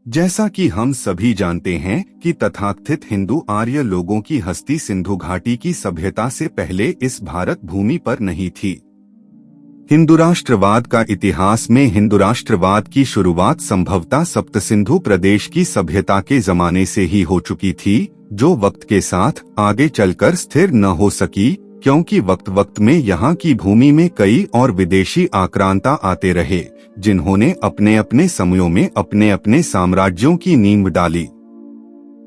जैसा कि हम सभी जानते हैं कि तथाकथित हिंदू आर्य लोगों की हस्ती सिंधु घाटी की सभ्यता से पहले इस भारत भूमि पर नहीं थी। हिंदू राष्ट्रवाद का इतिहास में हिंदू राष्ट्रवाद की शुरुआत संभवतः सप्त सिंधु प्रदेश की सभ्यता के जमाने से ही हो चुकी थी, जो वक्त के साथ आगे चलकर स्थिर न हो सकी, क्योंकि वक्त वक्त में यहाँ की भूमि में कई और विदेशी आक्रांता आते रहे, जिन्होंने अपने अपने समयों में अपने अपने साम्राज्यों की नींव डाली।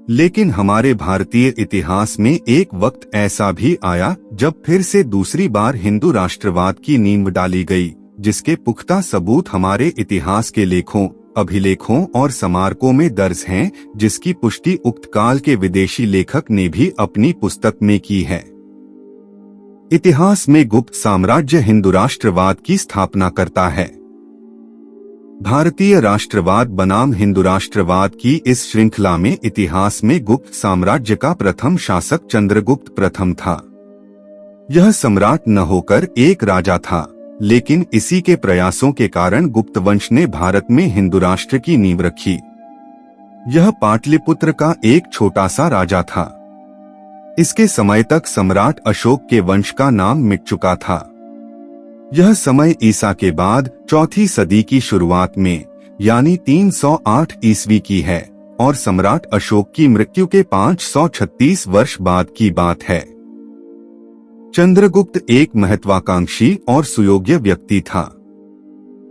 लेकिन हमारे भारतीय इतिहास में एक वक्त ऐसा भी आया जब फिर से दूसरी बार हिंदू राष्ट्रवाद की नींव डाली गई, जिसके पुख्ता सबूत हमारे इतिहास के लेखों, अभिलेखों और स्मारकों में दर्ज हैं, जिसकी पुष्टि उक्त काल के विदेशी लेखक ने भी अपनी पुस्तक में की है। इतिहास में गुप्त साम्राज्य हिंदू राष्ट्रवाद की स्थापना करता है। भारतीय राष्ट्रवाद बनाम हिंदू राष्ट्रवाद की इस श्रृंखला में इतिहास में गुप्त साम्राज्य का प्रथम शासक चंद्रगुप्त प्रथम था। यह सम्राट न होकर एक राजा था, लेकिन इसी के प्रयासों के कारण गुप्त वंश ने भारत में हिंदू राष्ट्र की नींव रखी। यह पाटलिपुत्र का एक छोटा सा राजा था। इसके समय तक सम्राट अशोक के वंश का नाम मिट चुका था। यह समय ईसा के बाद चौथी सदी की शुरुआत में यानी 308 ईस्वी की है और सम्राट अशोक की मृत्यु के 536 वर्ष बाद की बात है। चंद्रगुप्त एक महत्वाकांक्षी और सुयोग्य व्यक्ति था।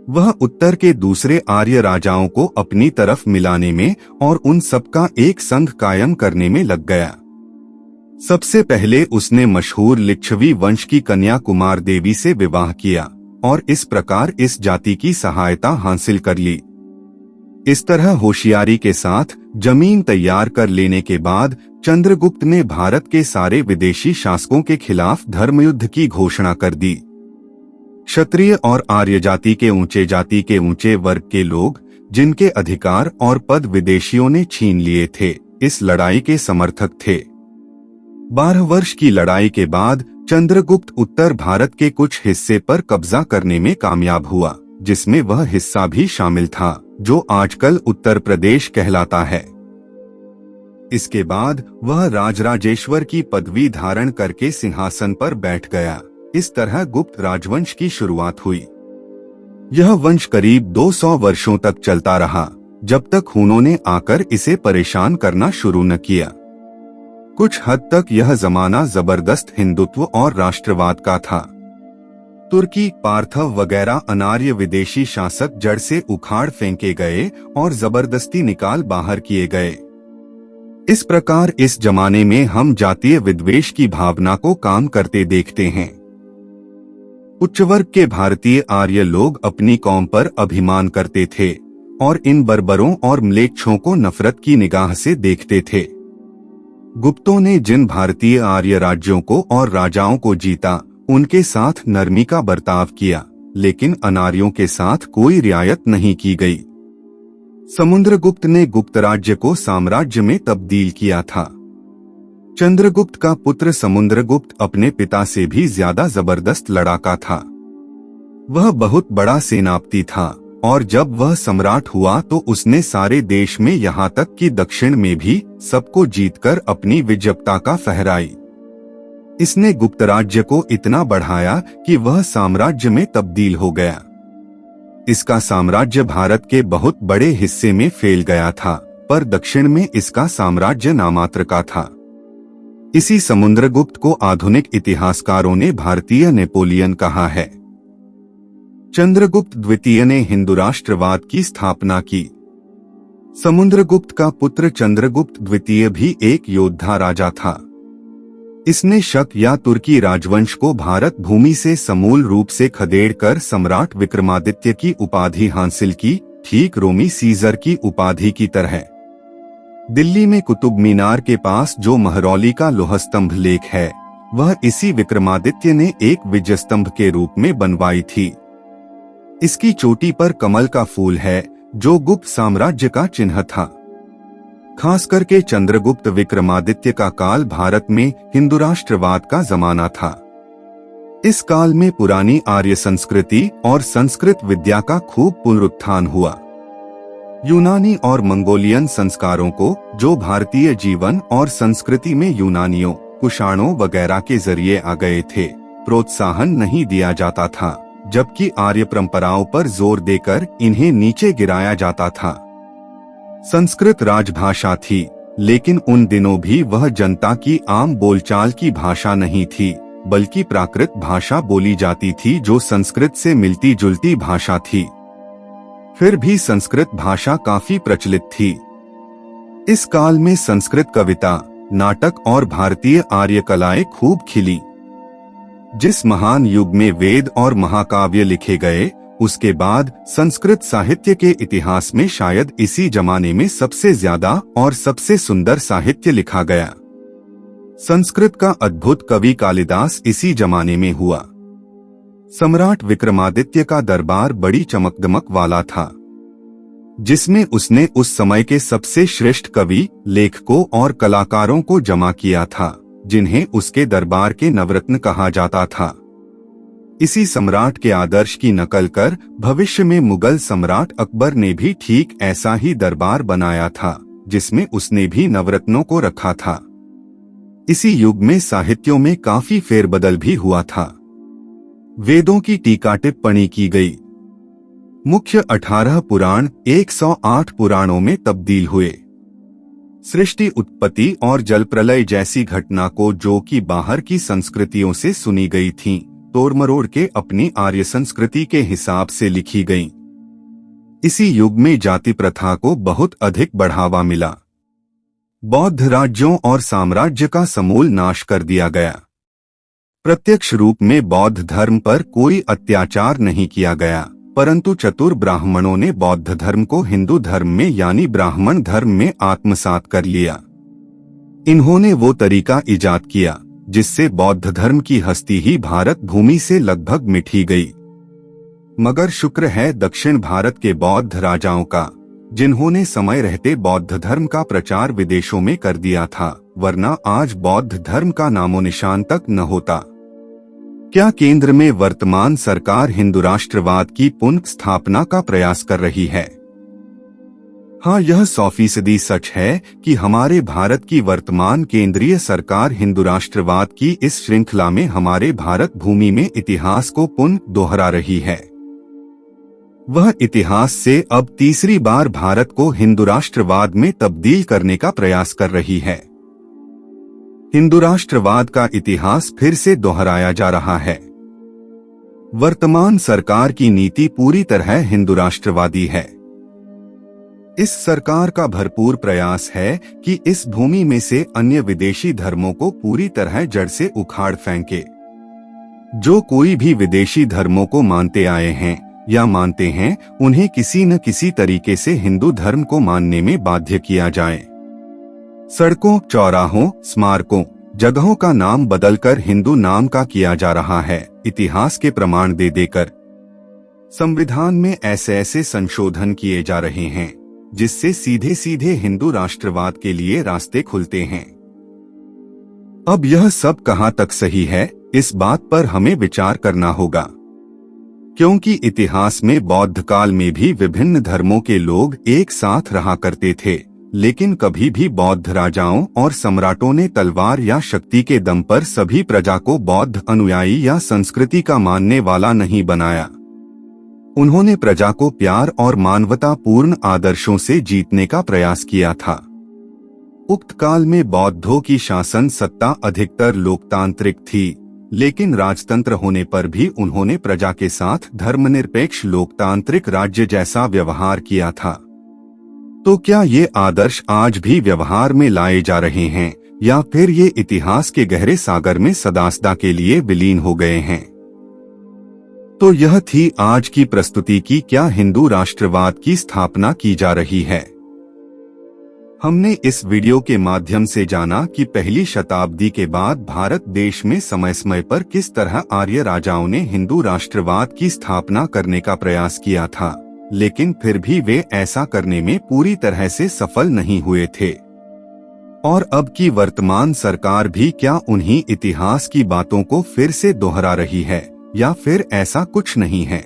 वह उत्तर के दूसरे आर्य राजाओं को अपनी तरफ मिलाने में और उन सबका एक संघ कायम करने में लग गया। सबसे पहले उसने मशहूर लिच्छवी वंश की कन्या कुमार देवी से विवाह किया और इस प्रकार इस जाति की सहायता हासिल कर ली। इस तरह होशियारी के साथ जमीन तैयार कर लेने के बाद चंद्रगुप्त ने भारत के सारे विदेशी शासकों के खिलाफ धर्मयुद्ध की घोषणा कर दी। क्षत्रिय और आर्य जाति के ऊंचे वर्ग के लोग, जिनके अधिकार और पद विदेशियों ने छीन लिए थे, इस लड़ाई के समर्थक थे। 12 वर्ष की लड़ाई के बाद चंद्रगुप्त उत्तर भारत के कुछ हिस्से पर कब्जा करने में कामयाब हुआ, जिसमें वह हिस्सा भी शामिल था जो आजकल उत्तर प्रदेश कहलाता है। इसके बाद वह राजराजेश्वर की पदवी धारण करके सिंहासन पर बैठ गया। इस तरह गुप्त राजवंश की शुरुआत हुई। यह वंश करीब 200 वर्षों तक चलता रहा, जब तक हुनों ने आकर इसे परेशान करना शुरू न किया। कुछ हद तक यह जमाना जबरदस्त हिंदुत्व और राष्ट्रवाद का था। तुर्की, पार्थव वगैरह अनार्य विदेशी शासक जड़ से उखाड़ फेंके गए और जबरदस्ती निकाल बाहर किए गए। इस प्रकार इस जमाने में हम जातीय विद्वेष की भावना को काम करते देखते हैं। उच्च वर्ग के भारतीय आर्य लोग अपनी कौम पर अभिमान करते थे और इन बर्बरों और म्लेच्छों को नफरत की निगाह से देखते थे। गुप्तों ने जिन भारतीय आर्य राज्यों को और राजाओं को जीता, उनके साथ नरमी का बर्ताव किया, लेकिन अनार्यों के साथ कोई रियायत नहीं की गई। समुद्रगुप्त ने गुप्त राज्य को साम्राज्य में तब्दील किया था। चंद्रगुप्त का पुत्र समुद्रगुप्त अपने पिता से भी ज्यादा जबरदस्त लड़ाका था। वह बहुत बड़ा सेनापति था और जब वह सम्राट हुआ तो उसने सारे देश में यहाँ तक कि दक्षिण में भी सबको जीतकर अपनी विजयता का फहराई। इसने गुप्त राज्य को इतना बढ़ाया कि वह साम्राज्य में तब्दील हो गया। इसका साम्राज्य भारत के बहुत बड़े हिस्से में फैल गया था, पर दक्षिण में इसका साम्राज्य नामात्र का था। इसी समुद्रगुप्त को आधुनिक इतिहासकारों ने भारतीय नेपोलियन कहा है। चंद्रगुप्त द्वितीय ने हिंदू राष्ट्रवाद की स्थापना की। समुद्रगुप्त का पुत्र चंद्रगुप्त द्वितीय भी एक योद्धा राजा था। इसने शक या तुर्की राजवंश को भारत भूमि से समूल रूप से खदेड़कर सम्राट विक्रमादित्य की उपाधि हासिल की, ठीक रोमी सीजर की उपाधि की तरह। दिल्ली में कुतुब मीनार के पास जो महरौली का लोह स्तंभ लेख है, वह इसी विक्रमादित्य ने एक विजय स्तंभ के रूप में बनवाई थी। इसकी चोटी पर कमल का फूल है, जो गुप्त साम्राज्य का चिन्ह था। खास करके चंद्रगुप्त विक्रमादित्य का काल भारत में हिंदू राष्ट्रवाद का जमाना था। इस काल में पुरानी आर्य संस्कृति और संस्कृत विद्या का खूब पुनरुत्थान हुआ। यूनानी और मंगोलियन संस्कारों को, जो भारतीय जीवन और संस्कृति में यूनानियों, कुषाणों वगैरह के जरिए आ गए थे, प्रोत्साहन नहीं दिया जाता था, जबकि आर्य परंपराओं पर जोर देकर इन्हें नीचे गिराया जाता था। संस्कृत राजभाषा थी, लेकिन उन दिनों भी वह जनता की आम बोलचाल की भाषा नहीं थी, बल्कि प्राकृत भाषा बोली जाती थी, जो संस्कृत से मिलती जुलती भाषा थी। फिर भी संस्कृत भाषा काफी प्रचलित थी। इस काल में संस्कृत कविता, नाटक और भारतीय आर्य कलाएं खूब खिली। जिस महान युग में वेद और महाकाव्य लिखे गए, उसके बाद संस्कृत साहित्य के इतिहास में शायद इसी जमाने में सबसे ज्यादा और सबसे सुंदर साहित्य लिखा गया। संस्कृत का अद्भुत कवि कालिदास इसी जमाने में हुआ। सम्राट विक्रमादित्य का दरबार बड़ी चमकदमक वाला था, जिसमें उसने उस समय के सबसे श्रेष्ठ कवि, लेखकों और कलाकारों को जमा किया था, जिन्हें उसके दरबार के नवरत्न कहा जाता था। इसी सम्राट के आदर्श की नकल कर भविष्य में मुगल सम्राट अकबर ने भी ठीक ऐसा ही दरबार बनाया था, जिसमें उसने भी नवरत्नों को रखा था। इसी युग में साहित्यों में काफी फेरबदल भी हुआ था। वेदों की टीका टिप्पणी की गई। मुख्य 18 पुराण 108 पुराणों में तब्दील हुए। सृष्टि उत्पत्ति और जल प्रलय जैसी घटना को, जो कि बाहर की संस्कृतियों से सुनी गई थीं, तोड़मरोड़ के अपनी आर्य संस्कृति के हिसाब से लिखी गईं। इसी युग में जाति प्रथा को बहुत अधिक बढ़ावा मिला। बौद्ध राज्यों और साम्राज्य का समूल नाश कर दिया गया। प्रत्यक्ष रूप में बौद्ध धर्म पर कोई अत्याचार नहीं किया गया, परंतु चतुर ब्राह्मणों ने बौद्ध धर्म को हिंदू धर्म में यानी ब्राह्मण धर्म में आत्मसात कर लिया। इन्होंने वो तरीका इजाद किया जिससे बौद्ध धर्म की हस्ती ही भारत भूमि से लगभग मिटी गई। मगर शुक्र है दक्षिण भारत के बौद्ध राजाओं का, जिन्होंने समय रहते बौद्ध धर्म का प्रचार विदेशों में कर दिया था, वरना आज बौद्ध धर्म का नामो निशान तक न होता। क्या केंद्र में वर्तमान सरकार हिंदू राष्ट्रवाद की पुनः स्थापना का प्रयास कर रही है? हाँ, यह 100% सच है कि हमारे भारत की वर्तमान केंद्रीय सरकार हिंदू राष्ट्रवाद की इस श्रृंखला में हमारे भारत भूमि में इतिहास को पुनः दोहरा रही है। वह इतिहास से अब तीसरी बार भारत को हिंदू राष्ट्रवाद में तब्दील करने का प्रयास कर रही है। हिंदू राष्ट्रवाद का इतिहास फिर से दोहराया जा रहा है। वर्तमान सरकार की नीति पूरी तरह हिंदू राष्ट्रवादी है। इस सरकार का भरपूर प्रयास है कि इस भूमि में से अन्य विदेशी धर्मों को पूरी तरह जड़ से उखाड़ फेंके। जो कोई भी विदेशी धर्मों को मानते आए हैं या मानते हैं, उन्हें किसी न किसी तरीके से हिंदू धर्म को मानने में बाध्य किया जाए। सड़कों, चौराहों, स्मारकों, जगहों का नाम बदलकर हिंदू नाम का किया जा रहा है, इतिहास के प्रमाण दे देकर। संविधान में ऐसे ऐसे संशोधन किए जा रहे हैं जिससे सीधे सीधे हिंदू राष्ट्रवाद के लिए रास्ते खुलते हैं। अब यह सब कहां तक सही है, इस बात पर हमें विचार करना होगा, क्योंकि इतिहास में बौद्ध काल में भी विभिन्न धर्मों के लोग एक साथ रहा करते थे, लेकिन कभी भी बौद्ध राजाओं और सम्राटों ने तलवार या शक्ति के दम पर सभी प्रजा को बौद्ध अनुयायी या संस्कृति का मानने वाला नहीं बनाया। उन्होंने प्रजा को प्यार और मानवता पूर्ण आदर्शों से जीतने का प्रयास किया था। उक्त काल में बौद्धों की शासन सत्ता अधिकतर लोकतांत्रिक थी, लेकिन राजतंत्र होने पर भी उन्होंने प्रजा के साथ धर्मनिरपेक्ष लोकतांत्रिक राज्य जैसा व्यवहार किया था। तो क्या ये आदर्श आज भी व्यवहार में लाए जा रहे हैं, या फिर ये इतिहास के गहरे सागर में सदासदा के लिए विलीन हो गए हैं? तो यह थी आज की प्रस्तुति की क्या हिंदू राष्ट्रवाद की स्थापना की जा रही है। हमने इस वीडियो के माध्यम से जाना कि पहली शताब्दी के बाद भारत देश में समय समय पर किस तरह आर्य राजाओं ने हिंदू राष्ट्रवाद की स्थापना करने का प्रयास किया था, लेकिन फिर भी वे ऐसा करने में पूरी तरह से सफल नहीं हुए थे। और अब की वर्तमान सरकार भी क्या उन्हीं इतिहास की बातों को फिर से दोहरा रही है, या फिर ऐसा कुछ नहीं है?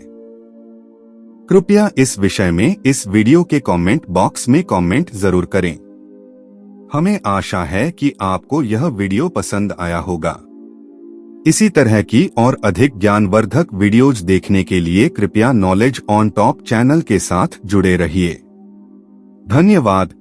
कृपया इस विषय में इस वीडियो के कमेंट बॉक्स में कमेंट जरूर करें। हमें आशा है कि आपको यह वीडियो पसंद आया होगा। इसी तरह की और अधिक ज्ञानवर्धक वीडियोज देखने के लिए कृपया नॉलेज ऑन टॉप चैनल के साथ जुड़े रहिए। धन्यवाद।